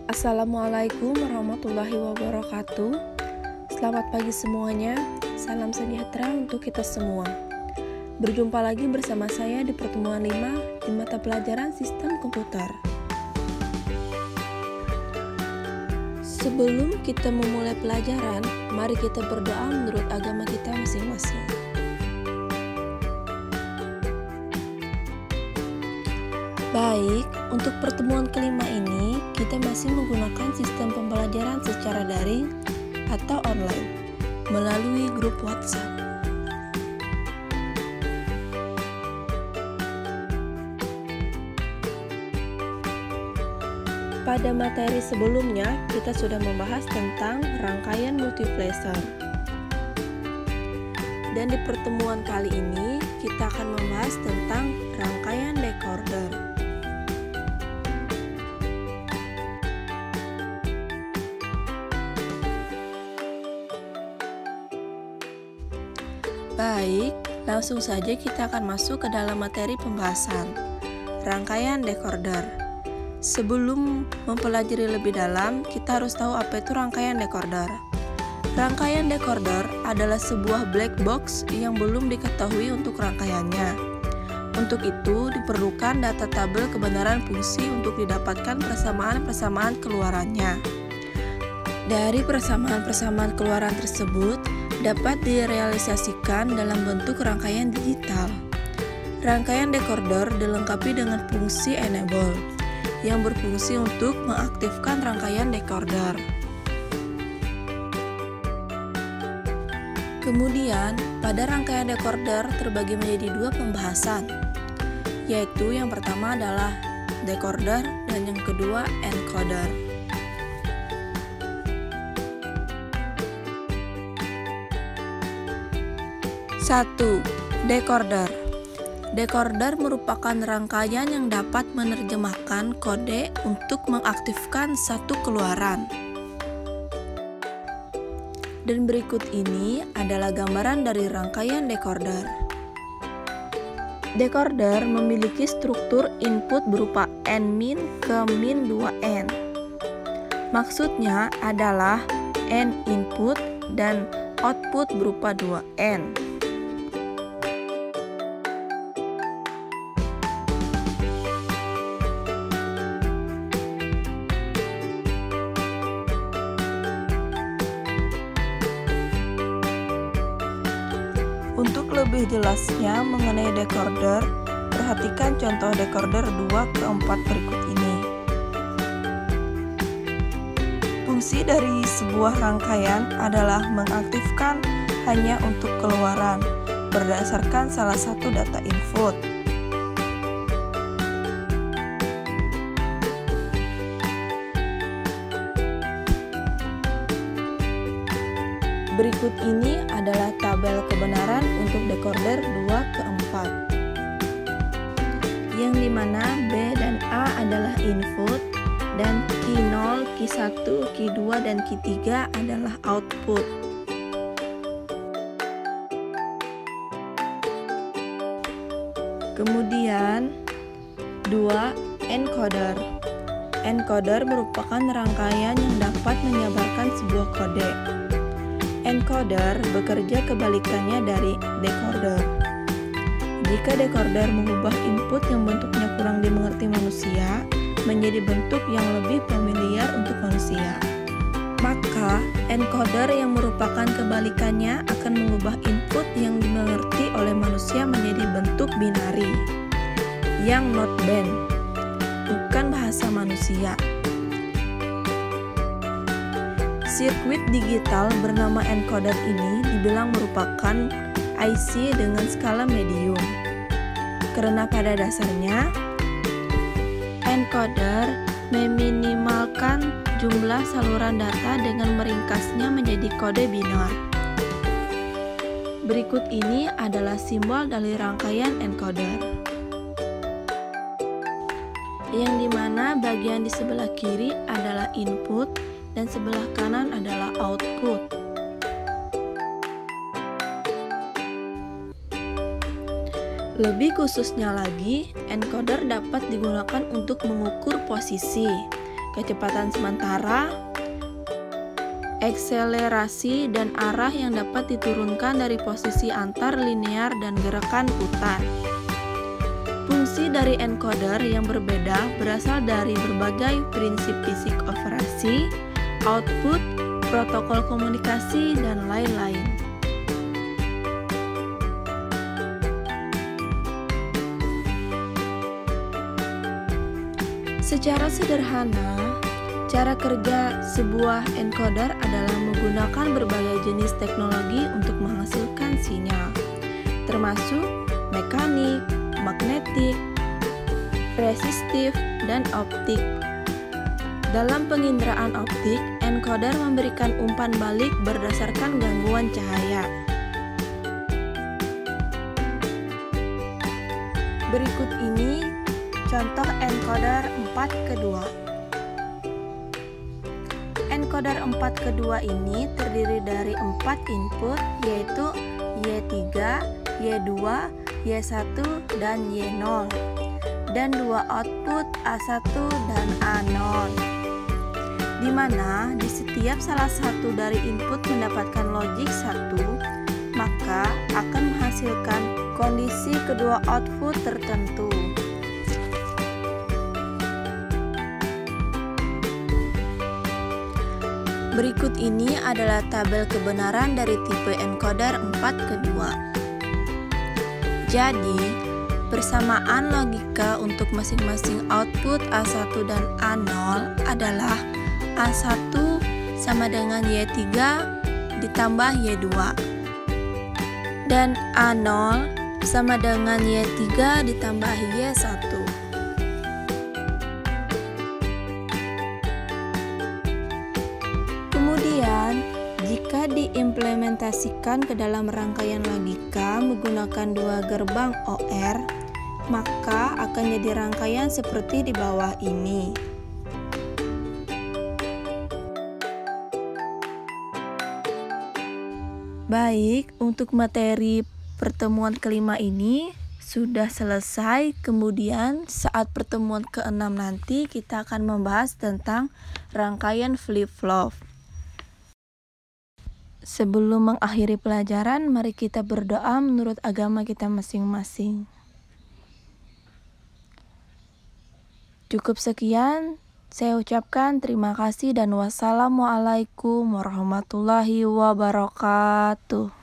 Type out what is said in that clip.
Assalamualaikum warahmatullahi wabarakatuh. Selamat pagi semuanya. Salam sejahtera untuk kita semua. Berjumpa lagi bersama saya di pertemuan 5 di mata pelajaran Sistem Komputer. Sebelum kita memulai pelajaran, mari kita berdoa menurut agama kita masing-masing. Baik, untuk pertemuan kelima ini, kita masih menggunakan sistem pembelajaran secara daring atau online melalui grup WhatsApp. Pada materi sebelumnya, kita sudah membahas tentang rangkaian multiplexer. Dan di pertemuan kali ini, kita akan membahas tentang rangkaian decoder. Baik, langsung saja kita akan masuk ke dalam materi pembahasan rangkaian decoder. Sebelum mempelajari lebih dalam, kita harus tahu apa itu rangkaian decoder. Rangkaian decoder adalah sebuah black box yang belum diketahui untuk rangkaiannya. Untuk itu, diperlukan data tabel kebenaran fungsi untuk didapatkan persamaan-persamaan keluarannya. Dari persamaan-persamaan keluaran tersebut, dapat direalisasikan dalam bentuk rangkaian digital. Rangkaian decoder dilengkapi dengan fungsi enable, yang berfungsi untuk mengaktifkan rangkaian decoder. Kemudian, pada rangkaian decoder terbagi menjadi dua pembahasan, yaitu yang pertama adalah decoder dan yang kedua encoder. Satu, decoder. Decoder merupakan rangkaian yang dapat menerjemahkan kode untuk mengaktifkan satu keluaran. Dan berikut ini adalah gambaran dari rangkaian decoder. Decoder memiliki struktur input berupa n-min ke min 2n. Maksudnya adalah n input dan output berupa 2n. Untuk lebih jelasnya mengenai decoder, perhatikan contoh decoder 2 ke 4 berikut ini. Fungsi dari sebuah rangkaian adalah mengaktifkan hanya untuk keluaran berdasarkan salah satu data input. Berikut ini adalah tabel kebenaran untuk decoder 2 ke 4, yang dimana B dan A adalah input dan Q0, Q1, Q2, dan Q3 adalah output. Kemudian 2. Encoder. Encoder merupakan rangkaian yang dapat menyebarkan sebuah kode. Encoder bekerja kebalikannya dari decoder. Jika decoder mengubah input yang bentuknya kurang dimengerti manusia menjadi bentuk yang lebih familiar untuk manusia, maka encoder yang merupakan kebalikannya akan mengubah input yang dimengerti oleh manusia menjadi bentuk binari yang not band, bukan bahasa manusia. Sirkuit digital bernama encoder ini dibilang merupakan IC dengan skala medium, karena pada dasarnya encoder meminimalkan jumlah saluran data dengan meringkasnya menjadi kode binar. Berikut ini adalah simbol dari rangkaian encoder, yang dimana bagian di sebelah kiri adalah input dan sebelah kanan adalah output. Lebih khususnya lagi, encoder dapat digunakan untuk mengukur posisi, kecepatan sementara, akselerasi, dan arah yang dapat diturunkan dari posisi antar linear dan gerakan putar. Fungsi dari encoder yang berbeda berasal dari berbagai prinsip fisik operasi, output, protokol komunikasi, dan lain-lain. Secara sederhana, cara kerja sebuah encoder adalah menggunakan berbagai jenis teknologi untuk menghasilkan sinyal, termasuk mekanik, magnetik, resistif, dan optik. Dalam penginderaan optik, encoder memberikan umpan balik berdasarkan gangguan cahaya. Berikut ini contoh encoder 4/2. Encoder 4/2 ini terdiri dari 4 input, yaitu Y3, Y2, Y1, dan Y0, dan 2 output A1 dan A0, di mana di setiap salah satu dari input mendapatkan logik 1, maka akan menghasilkan kondisi kedua output tertentu. Berikut ini adalah tabel kebenaran dari tipe encoder 4/2. Jadi, persamaan logika untuk masing-masing output A1 dan A0 adalah A1 sama dengan Y3 ditambah Y2, dan A0 sama dengan Y3 ditambah Y1. Kemudian, jika diimplementasikan ke dalam rangkaian logika menggunakan 2 gerbang OR, maka akan jadi rangkaian seperti di bawah ini. Baik, untuk materi pertemuan kelima ini sudah selesai. Kemudian saat pertemuan ke-6 nanti kita akan membahas tentang rangkaian flip-flop. Sebelum mengakhiri pelajaran, mari kita berdoa menurut agama kita masing-masing. Cukup sekian, saya ucapkan terima kasih dan wassalamualaikum warahmatullahi wabarakatuh.